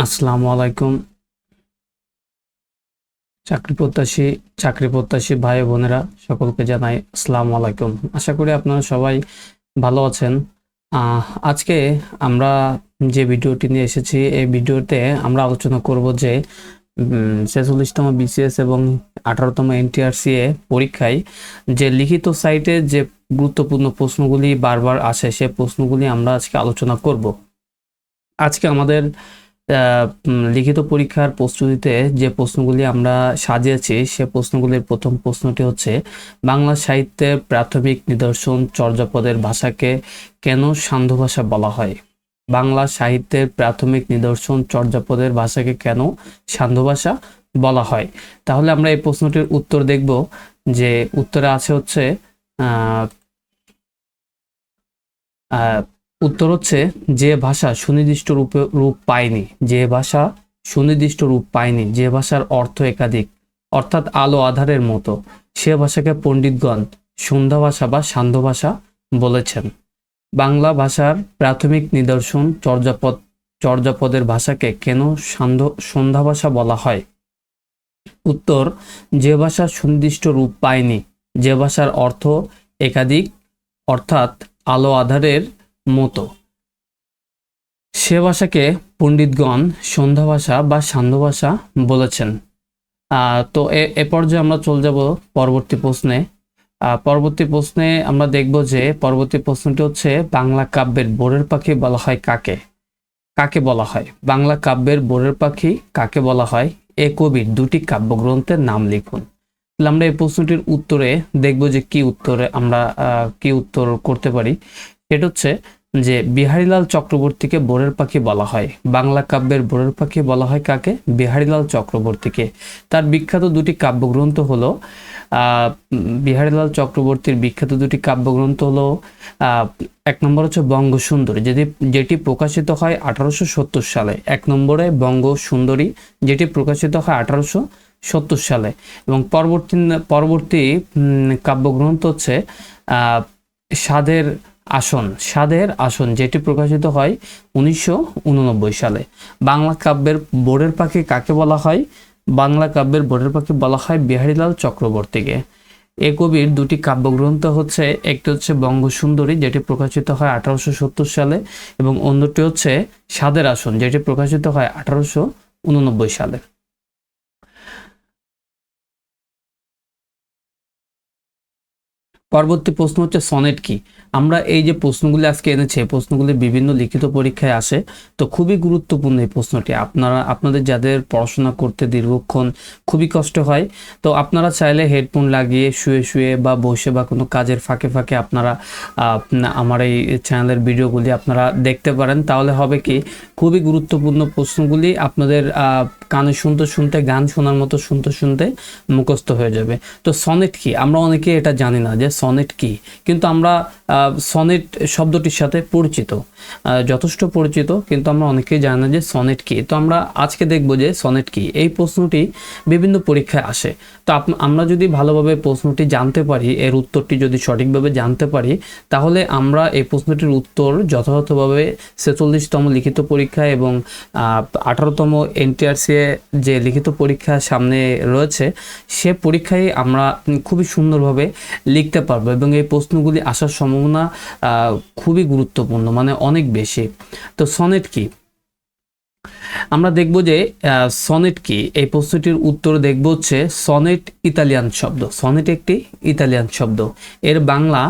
আসসালামু আলাইকুম। চাকরি প্রত্যাশী ভাই বোনেরা সকলকে জানাই আসসালামু আলাইকুম। আশা করি আপনারা সবাই ভালো আছেন। আজকে আমরা যে ভিডিওটি নিয়ে এসেছি, এই ভিডিওতে আমরা আলোচনা করব যে 46তম বিসিএস এবং 18তম এনটিআরসিএ পরীক্ষায় যে লিখিত সাইটে যে গুরুত্বপূর্ণ প্রশ্নগুলি বারবার আসে, সে প্রশ্নগুলি আমরা আজকে আলোচনা করব। আজকে আমাদের লিখিত পরীক্ষার প্রস্তুতিতে যে প্রশ্নগুলি আমরা সাজিয়েছি, সে প্রশ্নগুলির প্রথম প্রশ্নটি হচ্ছে, বাংলা সাহিত্যের প্রাথমিক নিদর্শন চর্যাপদের ভাষাকে কেন সান্ধ্য ভাষা বলা হয়? বাংলা সাহিত্যের প্রাথমিক নিদর্শন চর্যাপদের ভাষাকে কেন সান্ধ্য ভাষা বলা হয়? তাহলে আমরা এই প্রশ্নটির উত্তর দেখব, যে উত্তরে আছে হচ্ছে উত্তর হচ্ছে যে ভাষা সুনির্দিষ্ট রূপ পায়নি, যে ভাষা সুনির্দিষ্ট রূপ পায়নি, যে ভাষার অর্থ একাধিক, অর্থাৎ আলো আধারের মতো, সে ভাষাকে পণ্ডিতগণ সন্ধ্যা ভাষা বা সান্ধ্য ভাষা বলেছেন। বাংলা ভাষার প্রাথমিক নিদর্শন চর্যাপদের ভাষাকে কেন সন্ধ্যা ভাষা বলা হয়? উত্তর, যে ভাষা সুনির্দিষ্ট রূপ পায়নি, যে ভাষার অর্থ একাধিক, অর্থাৎ আলো আধারের মতো, সে ভাষাকে পণ্ডিতগণ সন্ধ্যা ভাষা বা সান্ধ্য ভাষা বলেছেন। তো এ পর্যায়ে আমরা চলে যাব পরবর্তী প্রশ্নে। পরবর্তী প্রশ্নে আমরা দেখব যে পরবর্তী প্রশ্নটি হচ্ছে, বাংলা কাব্যের ভোরের পাখি বলা হয় কাকে? কাকে বলা হয়? বাংলা কাব্যের ভোরের পাখি কাকে বলা হয়? এ কবির দুটি কাব্যগ্রন্থের নাম লিখুন। তাহলে আমরা এই প্রশ্নটির উত্তরে দেখব যে কি উত্তর করতে পারি। সেটা হচ্ছে যে বিহারীলাল চক্রবর্তীকে ভোরের পাখি বলা হয়। বাংলা কাব্যের ভোরের পাখি বলা হয় কাকে? বিহারীলাল চক্রবর্তীকে। তার বিখ্যাত দুটি কাব্যগ্রন্থ হলো বিহারীলাল চক্রবর্তীর বিখ্যাত দুটি কাব্যগ্রন্থ হলো এক নম্বর হচ্ছে বঙ্গসুন্দরী, যেটি প্রকাশিত হয় 1870 সালে। এক নম্বরে বঙ্গসুন্দরী, যেটি প্রকাশিত হয় 1870 সালে। এবং পরবর্তী কাব্যগ্রন্থ হচ্ছে সাধের আসন, যেটি প্রকাশিত হয় 1989 সালে। বাংলা কাব্যের ভোরের পাখি কাকে বলা হয়? বাংলা কাব্যের ভোরের পাখি বলা হয় বিহারীলাল চক্রবর্তীকে। এ কবির দুটি কাব্যগ্রন্থ হচ্ছে, একটি হচ্ছে বঙ্গসুন্দরী, যেটি প্রকাশিত হয় 1870 সালে, এবং অন্যটি হচ্ছে সাধের আসন, যেটি প্রকাশিত হয় 1889 সালে। পরবর্তী প্রশ্ন হচ্ছে সনেট কি? আমরা এই যে প্রশ্নগুলি আজকে এনেছি, প্রশ্নগুলি বিভিন্ন লিখিত পরীক্ষায় আসে, তো খুবই গুরুত্বপূর্ণ এই প্রশ্নটি। আপনাদের যাদের পড়াশোনা করতে দীর্ঘক্ষণ খুবই কষ্ট হয়, তো আপনারা চাইলে হেডফোন লাগিয়ে শুয়ে বা বসে বা কোনো কাজের ফাঁকে ফাঁকে আপনারা আমার এই চ্যানেলের ভিডিওগুলি আপনারা দেখতে পারেন। তাহলে হবে কি, খুবই গুরুত্বপূর্ণ প্রশ্নগুলি আপনাদের কানে শুনতে গান শোনার মতো শুনতে মুখস্থ হয়ে যাবে। তো সনেট কি? আমরা অনেকে এটা জানি না যে সনেট কি, কিন্তু আমরা সনেট শব্দটির সাথে পরিচিত, যথেষ্ট পরিচিত, কিন্তু আমরা অনেকেই জানি না যে সনেট কি। তো আমরা আজকে দেখব যে সনেট কি। এই প্রশ্নটি বিভিন্ন পরীক্ষায় আসে। তো আমরা যদি ভালোভাবে প্রশ্নটি জানতে পারি, এর উত্তরটি যদি সঠিকভাবে জানতে পারি, তাহলে আমরা এই প্রশ্নটির উত্তর যথাযথভাবে 46তম লিখিত পরীক্ষা এবং 18তম এনটিআরসিএ যে লিখিত পরীক্ষা সামনে রয়েছে, সে পরীক্ষায় আমরা খুবই সুন্দরভাবে লিখতে পারবো, এবং এই প্রশ্নগুলি আসার সম্ভাবনা খুবই গুরুত্বপূর্ণ, মানে অনেক বেশি। তো সনেট কি? আমরা দেখব যে সনেট কি, এই প্রশ্নটির উত্তর দেখব হচ্ছে সনেট ইতালিয়ান শব্দ। সনেট একটি ইতালিয়ান শব্দ। এর বাংলা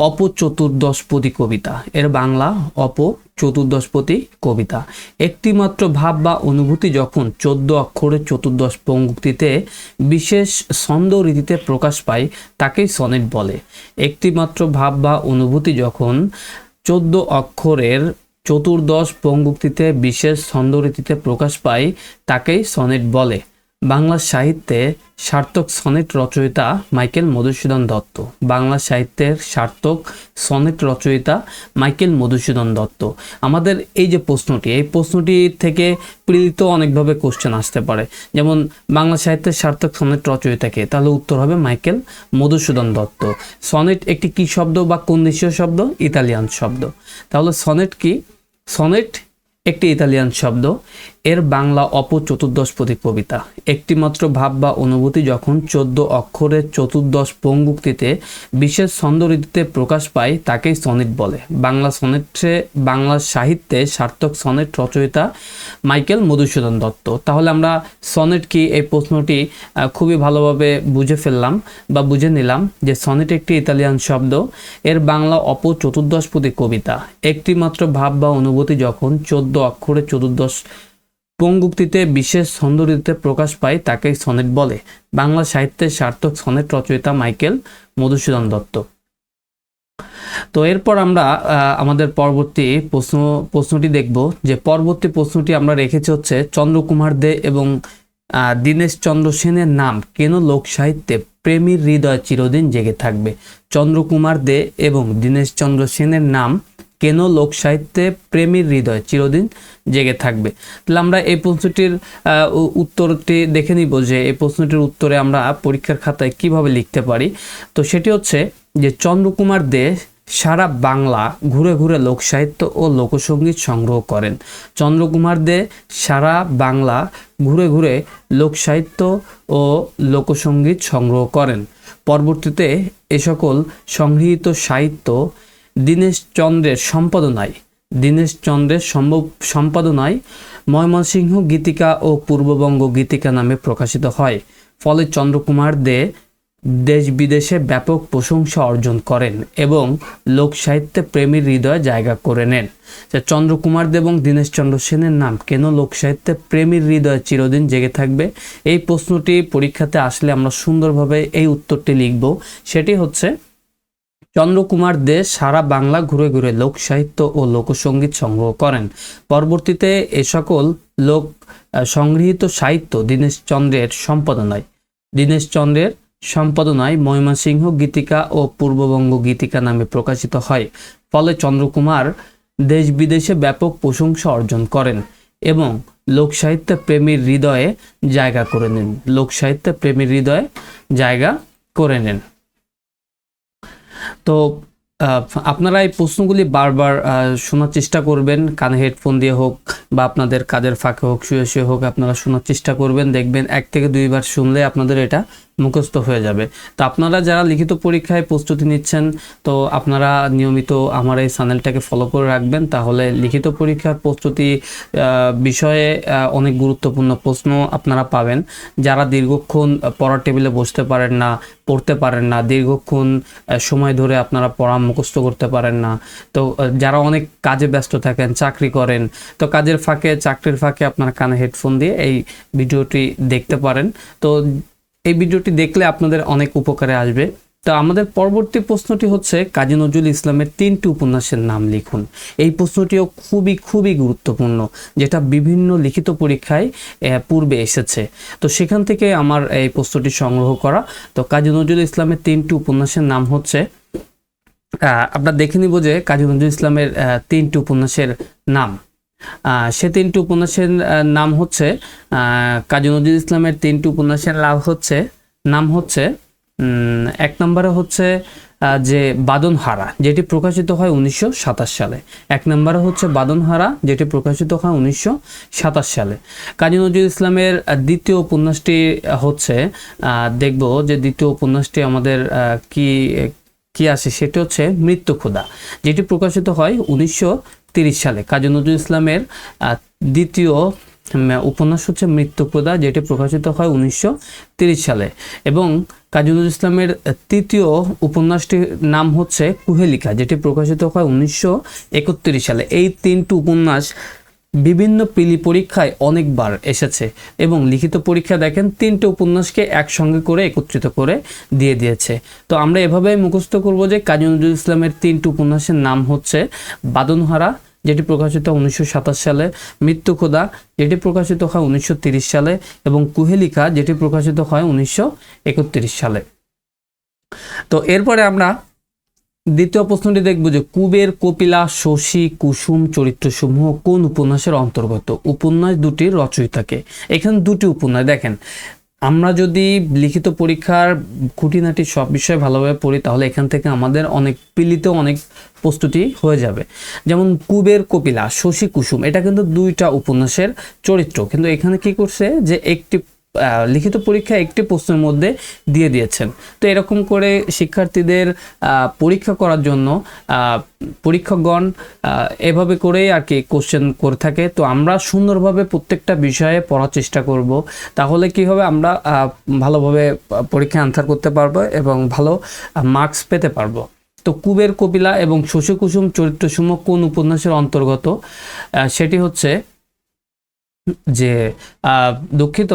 অপচতুর্দশপদী কবিতা। এর বাংলা অপচতুর্দশপদী কবিতা। একটি মাত্র ভাব বা অনুভূতি যখন 14 অক্ষরের চতুর্দশ পঙ্ক্তিতে বিশেষ ছন্দ রীতিতে প্রকাশ পায়, তাকেই সনেট বলে। একটি মাত্র ভাব বা অনুভূতি যখন 14 অক্ষরের চতুর্দশ পঙ্ক্তিতে বিশেষ ছন্দরীতিতে প্রকাশ পায়, তাকেই সনেট বলে। বাংলা সাহিত্যে সার্থক সনেট রচয়িতা মাইকেল মধুসূদন দত্ত। বাংলা সাহিত্যের সার্থক সনেট রচয়িতা মাইকেল মধুসূদন দত্ত। আমাদের এই যে প্রশ্নটি, এই প্রশ্নটি থেকে প্রেরিত অনেকভাবে কোশ্চেন আসতে পারে। যেমন বাংলা সাহিত্যের সার্থক সনেট রচয়িতা কে? তাহলে উত্তর হবে মাইকেল মধুসূদন দত্ত। সনেট একটি কি শব্দ বা কোন দেশীয় শব্দ? ইতালিয়ান শব্দ। তাহলে সনেট কি? সনেট একটি ইতালিয়ান শব্দ। এর বাংলা অপচতুর্দশপদী কবিতা। একটিমাত্র ভাব বা অনুভূতি যখন 14 অক্ষরের চতুর্দশ পঙ্গুক্তিতে বিশেষ ছন্দরীতিতে প্রকাশ পায় তাকেই সনেট বলে। বাংলা সাহিত্যে সার্থক সনেট রচয়িতা মাইকেল মধুসূদন দত্ত। তাহলে আমরা সনেট কি এই প্রশ্নটি খুবই ভালোভাবে বুঝে ফেললাম বা বুঝে নিলাম যে সনেট একটি ইতালিয়ান শব্দ। এর বাংলা অপচতুর্দশপদী কবিতা। একটিমাত্র ভাব বা অনুভূতি যখন 14 অক্ষরের চতুর্দশ পঙ্গুক্তিতে বিশেষ ছন্দরীতিতে প্রকাশ পায় তাকেই সনেট বলে। বাংলা সাহিত্যের সার্থক সনেট রচয়িতা মাইকেল মধুসূদন দত্ত। তো এরপর আমরা আমাদের পরবর্তী প্রশ্নটি দেখব। যে পরবর্তী প্রশ্নটি আমরা রেখেছি হচ্ছে চন্দ্রকুমার দে এবং দীনেশ চন্দ্র সেনের নাম কেন লোক সাহিত্যে প্রেমীর হৃদয় চিরদিন জেগে থাকবে। চন্দ্রকুমার দে এবং দীনেশ চন্দ্র সেনের নাম কেন লোক সাহিত্যে প্রেমীর হৃদয় চিরদিন জেগে থাকবে। তাহলে আমরা এই প্রশ্নটির উত্তরটি দেখে নিব যে এই প্রশ্নটির উত্তরে আমরা পরীক্ষার খাতায় কিভাবে লিখতে পারি। তো সেটি হচ্ছে যে চন্দ্রকুমার দে সারা বাংলা ঘুরে ঘুরে লোক সাহিত্য ও লোকসঙ্গীত সংগ্রহ করেন। চন্দ্রকুমার দে সারা বাংলা ঘুরে ঘুরে লোক সাহিত্য ও লোকসঙ্গীত সংগ্রহ করেন। পরবর্তীতে এ সকল সংগৃহীত সাহিত্য দীনেশ চন্দ্রের সম্পাদনায় ময়মনসিংহ গীতিকা ও পূর্ববঙ্গ গীতিকা নামে প্রকাশিত হয়। ফলে চন্দ্রকুমার দে দেশ বিদেশে ব্যাপক প্রশংসা অর্জন করেন এবং লোক সাহিত্যে প্রেমীর হৃদয়ে জায়গা করে নেন। চন্দ্রকুমার দে এবং দীনেশ চন্দ্র সেনের নাম কেন লোক সাহিত্যে প্রেমীর হৃদয়ে চিরদিন জেগে থাকবে। এই প্রশ্নটি পরীক্ষাতে আসলে আমরা সুন্দরভাবে এই উত্তরটি লিখব। সেটি হচ্ছে চন্দ্রকুমার দে সারা বাংলা ঘুরে ঘুরে লোক সাহিত্য ও লোকসঙ্গীত সংগ্রহ করেন। পরবর্তীতে এ সকল লোক সংগৃহীত সাহিত্য দীনেশ চন্দ্রের সম্পাদনায় ময়মনসিংহ গীতিকা ও পূর্ববঙ্গ গীতিকা নামে প্রকাশিত হয়। ফলে চন্দ্রকুমার দেশ বিদেশে ব্যাপক প্রশংসা অর্জন করেন এবং লোক সাহিত্যে প্রেমীর হৃদয়ে জায়গা করে নেন। তো আপনারা এই প্রশ্নগুলি বারবার শোনার চেষ্টা করবেন, কানে হেডফোন দিয়ে হোক বা আপনাদের কাজের ফাঁকে হোক, শুয়ে শুয়ে হোক, আপনারা শোনার চেষ্টা করবেন। দেখবেন 1 থেকে 2 বার শুনলে আপনাদের এটা মুখস্থ হয়ে যাবে। তো আপনারা যারা লিখিত পরীক্ষায় প্রস্তুতি নিচ্ছেন, তো আপনারা নিয়মিত আমার এই চ্যানেলটাকে ফলো করে রাখবেন। তাহলে লিখিত পরীক্ষার প্রস্তুতি বিষয়ে অনেক গুরুত্বপূর্ণ প্রশ্ন আপনারা পাবেন। যারা দীর্ঘক্ষণ পড়ার টেবিলে বসতে পারেন না, পড়তে পারেন না, দীর্ঘক্ষণ সময় ধরে আপনারা পড়া মুখস্থ করতে পারেন না, তো যারা অনেক কাজে ব্যস্ত থাকেন, চাকরি করেন, তো চাকরির ফাঁকে আপনারা কানে হেডফোন দিয়ে এই ভিডিওটি দেখতে পারেন। তো এই ভিডিওটি দেখলে আপনাদের অনেক উপকারে আসবে। তো আমাদের পরবর্তী প্রশ্নটি হচ্ছে কাজী নজরুল ইসলামের 3টি উপন্যাসের নাম লিখুন। এই প্রশ্নটিও খুবই গুরুত্বপূর্ণ, যেটা বিভিন্ন লিখিত পরীক্ষায় পূর্বে এসেছে। তো সেখান থেকে আমার এই প্রশ্নটি সংগ্রহ করা। তো কাজী নজরুল ইসলামের 3টি উপন্যাসের নাম হচ্ছে, আমরা দেখে নিব যে কাজী নজরুল ইসলামের 3টি উপন্যাসের নাম। সে 3টি উপন্যাসের নাম হচ্ছে, কাজী নজরুল ইসলামের 3টি উপন্যাসের নাম হচ্ছে 1 নম্বরে হচ্ছে যে বাদনহারা, যেটি প্রকাশিত হয় 1927 সালে। 1 নম্বরে হচ্ছে বাদনহারা, যেটি প্রকাশিত হয় 1927 সালে। কাজী নজরুল ইসলামের দ্বিতীয় উপন্যাসটি হচ্ছে, দেখব যে দ্বিতীয় উপন্যাসটি আমাদের কি আসে, সেটি হচ্ছে মৃত্যুক্ষুধা, যেটি প্রকাশিত হয় 1930 সালে। কাজী নজরুল ইসলামের দ্বিতীয় উপন্যাস হচ্ছে মৃত্যুক্ষুধা, যেটি প্রকাশিত হয় 1930 সালে। এবং কাজী নজরুল ইসলামের তৃতীয় উপন্যাসটির নাম হচ্ছে কুহেলিকা, যেটি প্রকাশিত হয় 1931 সালে। এই 3টি উপন্যাস বিভিন্ন প্রিলি পরীক্ষায় অনেকবার এসেছে এবং লিখিত পরীক্ষা দেখেন 3টে উপন্যাসকে একসঙ্গে করে একত্রিত করে দিয়ে দিয়েছে। তো আমরা এভাবেই মুখস্থ করব যে কাজী নজরুল ইসলামের 3টি উপন্যাসের নাম হচ্ছে বাদনহারা, যেটি প্রকাশিত হয় 1927 সালে, মৃত্যুক্ষুধা, যেটি প্রকাশিত হয় 1930 সালে, এবং কুহেলিকা, যেটি প্রকাশিত হয় 1931 সালে। তো এরপরে আমরা দ্বিতীয় প্রশ্নটি দেখব যে কুবের, কপিলা, শশী, কুসুম চরিত্রসমূহ কোন উপন্যাসের অন্তর্গত। উপন্যাস দুটির রচয়িতাকে। এখানে 2টি উপন্যাস দেখেন, আমরা যদি লিখিত পরীক্ষার খুঁটিনাটি সব বিষয় ভালোভাবে পড়ি তাহলে এখান থেকে আমাদের অনেক পিলিত অনেক প্রস্তুতি হয়ে যাবে। যেমন কুবের কপিলা, শশী কুসুম, এটা কিন্তু দুইটা উপন্যাসের চরিত্র, কিন্তু এখানে কি করছে যে একটি লিখিত পরীক্ষা একটি প্রশ্নের মধ্যে দিয়ে দিয়েছেন। তো এরকম করে শিক্ষার্থীদের পরীক্ষা করার জন্য পরীক্ষকগণ এভাবে করেই আর কি কোশ্চেন করে থাকে। তো আমরা সুন্দরভাবে প্রত্যেকটা বিষয়ে পড়ার চেষ্টা করব, তাহলে কি হবে, আমরা ভালোভাবে পরীক্ষায় আনসার করতে পারবো এবং ভালো মার্কস পেতে পারবো। তো কুবের কপিলা এবং শশী কুসুম চরিত্রসমূহ কোন উপন্যাসের অন্তর্গত? সেটি হচ্ছে যে দুঃখিত,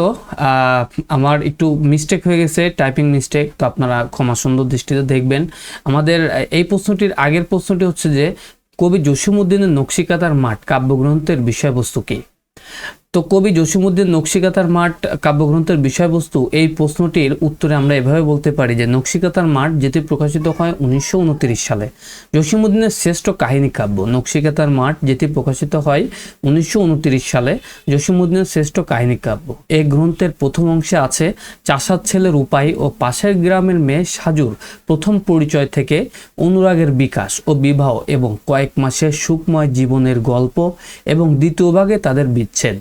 আমার একটু মিস্টেক হয়ে গেছে, টাইপিং মিস্টেক, তো আপনারা ক্ষমা সুন্দর দৃষ্টিতে দেখবেন। আমাদের এই প্রশ্নটির আগের প্রশ্নটি হচ্ছে যে কবি জসীমউদ্দীনের নকশিকাঁথার মাঠ কাব্যগ্রন্থের বিষয়বস্তু কি? তো কবি জসীমউদ্দীন নকশিকাঁথার মাঠ কাব্যগ্রন্থের বিষয়বস্তু, এই প্রশ্নটির উত্তরে আমরা এভাবে বলতে পারি যে নকশিকাঁথার মাঠ যেটি প্রকাশিত হয় 1929 সালে। জসীমউদ্দীনের শ্রেষ্ঠ কাহিনী কাব্য নকশিকাঁথার মাঠ যেটি প্রকাশিত হয় 1929 সালে, জসীমউদ্দীনের শ্রেষ্ঠ কাহিনী কাব্য। এই গ্রন্থের প্রথম অংশে আছে চাষার ছেলে রূপাই ও পাশের গ্রামের মেয়ে সাজুর প্রথম পরিচয় থেকে অনুরাগের বিকাশ ও বিবাহ এবং কয়েক মাসের সুখময় জীবনের গল্প, এবং দ্বিতীয় ভাগে তাদের বিচ্ছেদ।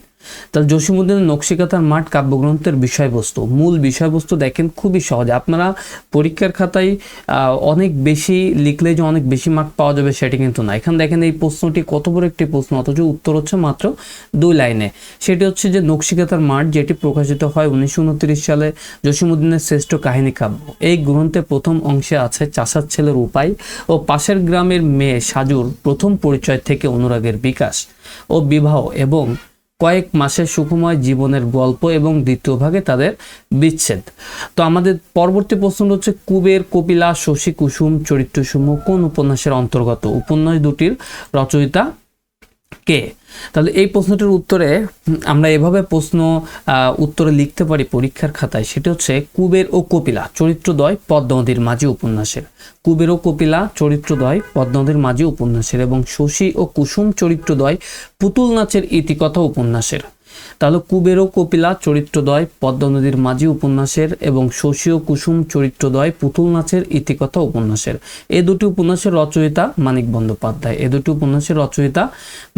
তাহলে জসীমউদ্দীনের নকশিকাঁথার মাঠ কাব্যগ্রন্থের বিষয়বস্তু, মূল বিষয়বস্তু দেখেন খুবই সহজ। আপনারা পরীক্ষার খাতায় অনেক বেশি লিখলে যে অনেক বেশি মার্ক পাওয়া যাবে সেটি কিন্তু না। এখানে দেখেন এই প্রশ্নটি কত বড় একটি প্রশ্ন, অথচ উত্তর হচ্ছে মাত্র 2 লাইনে। সেটি হচ্ছে যে নকশিকাঁথার মাঠ যেটি প্রকাশিত হয় 1929 সালে, জসীমউদ্দীনের শ্রেষ্ঠ কাহিনী কাব্য। এই গ্রন্থের প্রথম অংশে আছে চাষার ছেলে রূপাই ও পাশের গ্রামের মেয়ে সাজুর প্রথম পরিচয় থেকে অনুরাগের বিকাশ ও বিবাহ এবং কয়েক মাসের সুখময় জীবনের গল্প, এবং দ্বিতীয় ভাগে তাদের বিচ্ছেদ। তো আমাদের পরবর্তী প্রশ্ন হচ্ছে কুবের কপিলা শশী কুসুম চরিত্রসমূহ কোন উপন্যাসের অন্তর্গত? উপন্যাস দুটির রচয়িতা কে? তাহলে এই প্রশ্নটির উত্তরে আমরা এভাবে প্রশ্ন উত্তরে লিখতে পারি পরীক্ষার খাতায়, সেটি হচ্ছে কুবের ও কপিলা চরিত্রদ্বয় পদ্মাবতীর মাঝি উপন্যাসের। কুবের ও কপিলা চরিত্রদ্বয় পদ্মাবতীর মাঝি উপন্যাসের, এবং শশী ও কুসুম চরিত্রদ্বয় পুতুল নাচের ইতিকথা উপন্যাসের। তাহলে কুবের ও কপিলা চরিত্রদ্বয় পদ্মা নদীর মাঝি উপন্যাসের এবং শশী ও কুসুম চরিত্রদ্বয় পুতুল নাচের ইতিকথা উপন্যাসের। এই দুটি উপন্যাসের রচয়িতা মানিক বন্দ্যোপাধ্যায়। এই দুটি উপন্যাসের রচয়িতা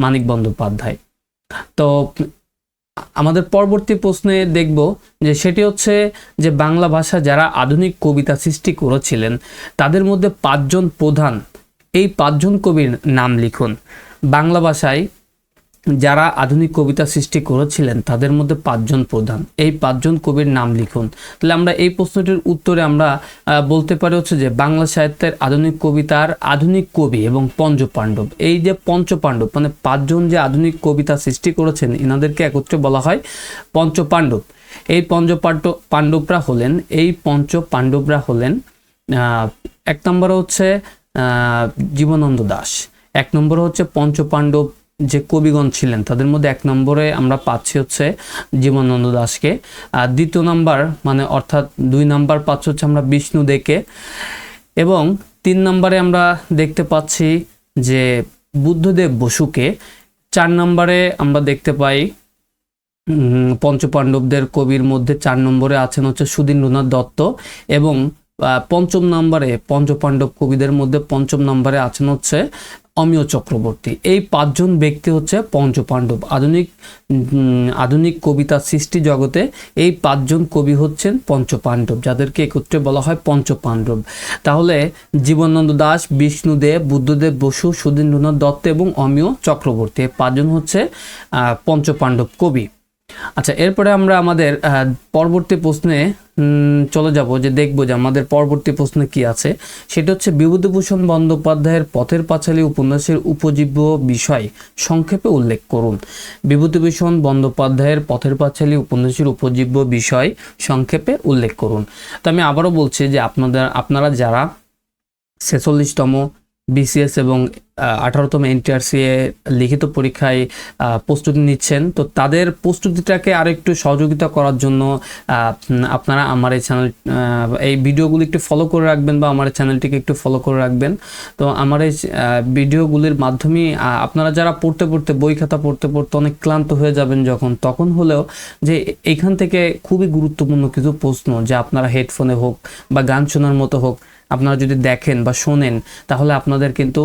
মানিক বন্দ্যোপাধ্যায়। তো আমাদের পরবর্তী প্রশ্নে দেখব যে সেটি হচ্ছে যে বাংলা ভাষা যারা আধুনিক কবিতা সৃষ্টি করেছিলেন তাদের মধ্যে 5 জন প্রধান, এই 5 জন কবির নাম লিখুন। বাংলা ভাষায় যারা আধুনিক কবিতা সৃষ্টি করেছিলেন তাদের মধ্যে 5 জন প্রধান, এই 5 জন কবির নাম লিখুন। তাহলে আমরা এই প্রশ্নটির উত্তরে আমরা বলতে পারি হচ্ছে যে বাংলা সাহিত্যের আধুনিক কবিতার আধুনিক কবি এবং পঞ্চপাণ্ডব। এই যে পঞ্চপাণ্ডব মানে 5 জন যে আধুনিক কবিতা সৃষ্টি করেছেন এনাদেরকে একত্রে বলা হয় পঞ্চপাণ্ডব। এই পাণ্ডবরা হলেন এক নম্বরে হচ্ছে জীবনানন্দ দাশ। 1 নম্বরে হচ্ছে পঞ্চপাণ্ডব যে কবিগণ ছিলেন তাদের মধ্যে 1 নম্বরে আমরা পাচ্ছি হচ্ছে জীবনানন্দ দাশকে। আর দ্বিতীয় নাম্বার মানে অর্থাৎ 2 নাম্বার পাচ্ছি হচ্ছে আমরা বিষ্ণু দেকে, এবং 3 নম্বরে আমরা দেখতে পাচ্ছি যে বুদ্ধদেব বসুকে। 4 নম্বরে আমরা দেখতে পাই পঞ্চপাণ্ডবদের কবির মধ্যে 4 নম্বরে আছেন হচ্ছে সুধীন্দ্রনাথ দত্ত, এবং 5ম নম্বরে পঞ্চপাণ্ডব কবিদের মধ্যে 5ম নম্বরে আছেন হচ্ছে অমিয় চক্রবর্তী। এই 5 জন ব্যক্তি হচ্ছে পঞ্চপাণ্ডব। আধুনিক কবিতা সৃষ্টি জগতে এই 5 জন কবি হচ্ছেন পঞ্চপাণ্ডব, যাদেরকে একত্রে বলা হয় পঞ্চপাণ্ডব। তাহলে জীবনানন্দ দাশ, বিষ্ণুদেব, বুদ্ধদেব বসু, সুধীন্দ্রনাথ দত্ত এবং অমিয় চক্রবর্তী, 5 জন হচ্ছে পঞ্চপাণ্ডব কবি। আচ্ছা, এরপরে আমরা আমাদের পরবর্তী প্রশ্নে চলে যাব, যে দেখবো যে আমাদের পরবর্তী প্রশ্নে কি আছে। সেটা হচ্ছে বিভূতিভূষণ বন্দ্যোপাধ্যায়ের পথের পাঁচালী উপন্যাসের উপজীব্য বিষয় সংক্ষেপে উল্লেখ করুন। বিভূতিভূষণ বন্দ্যোপাধ্যায়ের পথের পাঁচালী উপন্যাসের উপজীব্য বিষয় সংক্ষেপে উল্লেখ করুন। তো আমি আবারও বলছি যে আপনারা যারা 46তম BCS এবং 18তম এনটিআরসি লিখিত পরীক্ষায় প্রস্তুতি নিচ্ছেন, তো তাদের প্রস্তুতিটাকে আরেকটু সহযোগিতা করার জন্য আপনারা আমার এই চ্যানেল এই ভিডিওগুলি একটু ফলো করে রাখবেন বা আমার চ্যানেলটিকে একটু ফলো করে রাখবেন। তো আমার এই ভিডিওগুলির মাধ্যমে আপনারা যারা পড়তে বই খাতা পড়তে অনেক ক্লান্ত হয়ে যাবেন তখন হলেও যে এইখান থেকে খুবই গুরুত্বপূর্ণ কিছু প্রশ্ন, যে আপনারা হেডফোনে হোক বা গান শোনার মতো হোক আপনারা যদি দেখেন বা শোনেন তাহলে আপনাদের কিন্তু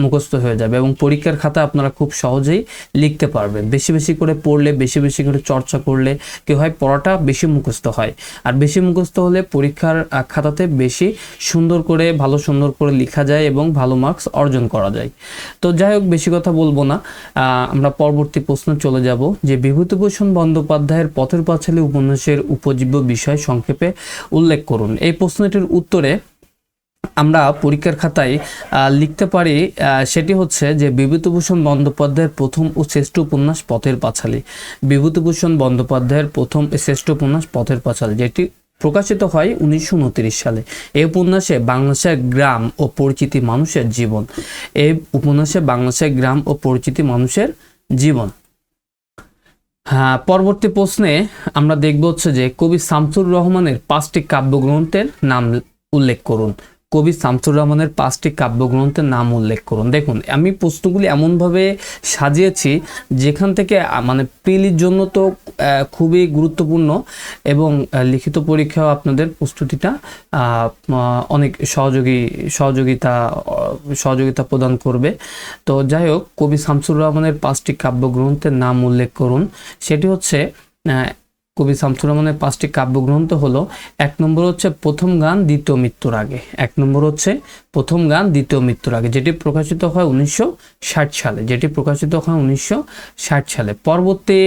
মুখস্থ হয়ে যাবে এবং পরীক্ষার খাতা আপনারা খুব সহজেই লিখতে পারবেন। বেশি বেশি করে পড়লে, বেশি বেশি করে চর্চা করলে কি হয়, পড়াটা বেশি মুখস্থ হয়, আর বেশি মুখস্থ হলে পরীক্ষার খাতাতে বেশি সুন্দর করে লেখা যায় এবং ভালো মার্কস অর্জন করা যায়। তো যাই হোক, বেশি কথা বলবো না, আমরা পরবর্তী প্রশ্ন চলে যাব, যে বিভূতিভূষণ বন্দ্যোপাধ্যায়ের পথের পাঁচালী উপন্যাসের উপজীব্য বিষয় সংক্ষেপে উল্লেখ করুন। এই প্রশ্নটির উত্তরে আমরা পরীক্ষার খাতায় লিখতে পারি, সেটি হচ্ছে যে বিভূতিভূষণ বন্দ্যোপাধ্যায়ের প্রথম ও শ্রেষ্ঠ উপন্যাস পথের পাঁচালী। বিভূতিভূষণ বন্দ্যোপাধ্যায়ের প্রথম শ্রেষ্ঠ উপন্যাস পথের পাঁচালী, যেটি প্রকাশিত হয় 1929 সালে। এই উপন্যাসে বাংলাদেশের গ্রাম ও পরিচিতি মানুষের জীবন। এই উপন্যাসে বাংলাদেশের গ্রাম ও পরিচিতি মানুষের জীবন। হ্যাঁ, পরবর্তী প্রশ্নে আমরা দেখব হচ্ছে যে কবি শামসুর রহমানের 5টি কাব্যগ্রন্থের নাম উল্লেখ করুন। কবি শামসুর রহমানের 5টি কাব্যগ্রন্থের নাম উল্লেখ করুন। দেখুন, আমি প্রশ্নগুলি এমনভাবে সাজিয়েছি যেখান থেকে মানে প্রিলির জন্য তো খুবই গুরুত্বপূর্ণ এবং লিখিত পরীক্ষাও আপনাদের প্রস্তুতিটা অনেক সহযোগিতা প্রদান করবে। তো যাই হোক, কবি শামসুর রহমানের 5টি কাব্যগ্রন্থের নাম উল্লেখ করুন। সেটি হচ্ছে কবি শামসুর রহমানের 5টি কাব্যগ্রন্থ হলো, 1 নম্বর হচ্ছে প্রথম গান দ্বিতীয় মৃত্যুর আগে। 1 নম্বর হচ্ছে প্রথম গান দ্বিতীয় মৃত্যুর আগে, যেটি প্রকাশিত হয় 1960 সালে। পরবর্তী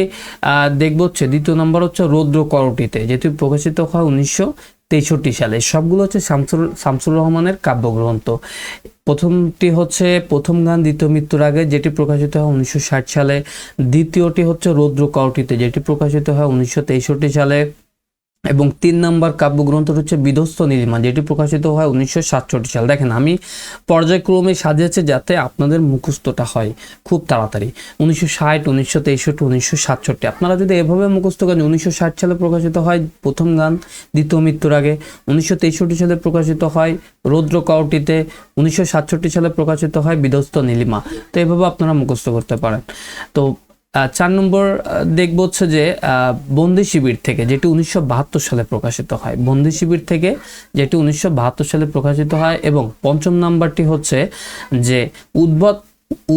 দেখব হচ্ছে 2 নম্বর হচ্ছে রৌদ্র করটিতে, যেটি প্রকাশিত হয় 1963 সালে। সবগুলো হচ্ছে শামসুর রহমানের কাব্যগ্রন্থ। প্রথমটি হচ্ছে প্রথম গান দ্বিতীয় মৃত্যুর আগে, যেটি প্রকাশিত হয় 1960 সালে। দ্বিতীয়টি হচ্ছে রৌদ্র করটিতে, যেটি প্রকাশিত হয় 1963 সালে। এবং 3 নম্বর কাব্যগ্রন্থ হচ্ছে বিধ্বস্ত নীলিমা, যেটি প্রকাশিত হয় 1967 সালে। দেখেন, আমি পর্যায়ক্রমে সাজিয়েছি যাতে আপনাদের মুখস্থটা হয় খুব তাড়াতাড়ি। 1960, 1963, 1967। আপনারা যদি এভাবে মুখস্থ করেন, 1960 সালে প্রকাশিত হয় প্রথম গান দ্বিতীয় মৃত্যুর আগে, 1963 সালে প্রকাশিত হয় রৌদ্র করটিতে, 1967 সালে প্রকাশিত হয় বিধ্বস্ত নীলিমা। তো এভাবে আপনারা মুখস্থ করতে পারেন। তো 4 নম্বর দেখব হচ্ছে যে বন্দি শিবির থেকে, যেটি 1972 সালে প্রকাশিত হয়। বন্দি শিবির থেকে, যেটি 1972 সালে প্রকাশিত হয়। এবং 5ম নাম্বারটি হচ্ছে যে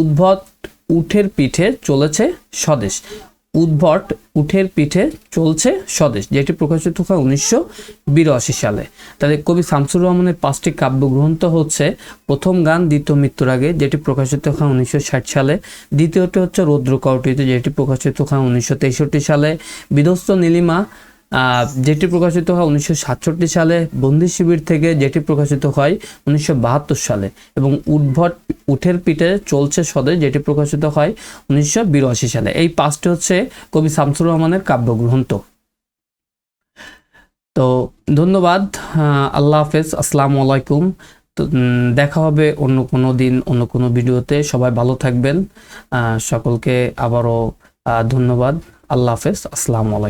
উদ্ভট উঠের পিঠে চলেছে স্বদেশ। উদ্ভট উঠের পিঠে চলছে স্বদেশ, যেটি প্রকাশিত হয় 1982 সালে। তাহলে কবি শামসুর রহমানের 5টি কাব্যগ্রন্থ হচ্ছে প্রথম গান দ্বিতীয় মৃত্যুর আগে, যেটি প্রকাশিত হয় 1960 সালে। দ্বিতীয়টি হচ্ছে রৌদ্র করটিতে, যেটি প্রকাশিত হয় 1963 সালে। বিধ্বস্ত নীলিমা, যেটি প্রকাশিত হয় 1967 সালে। বন্দি শিবির থেকে, যেটি প্রকাশিত হয় 1972 সালে। এবং উদ্ভট উঠের পিঠে চলছে স্বদেশ, যেটি প্রকাশিত হয় 1982 সালে। এই 5টি হচ্ছে কবি শামসুর রহমানের কাব্যগ্রন্থ। তো ধন্যবাদ, আল্লাহ হাফেজ, আসসালামু আলাইকুম। তো দেখা হবে অন্য কোনো দিন, অন্য কোনো ভিডিওতে। সবাই ভালো থাকবেন। সকলকে আবারও ধন্যবাদ। আল্লাহ হাফেজ, আসসালামু আলাইকুম।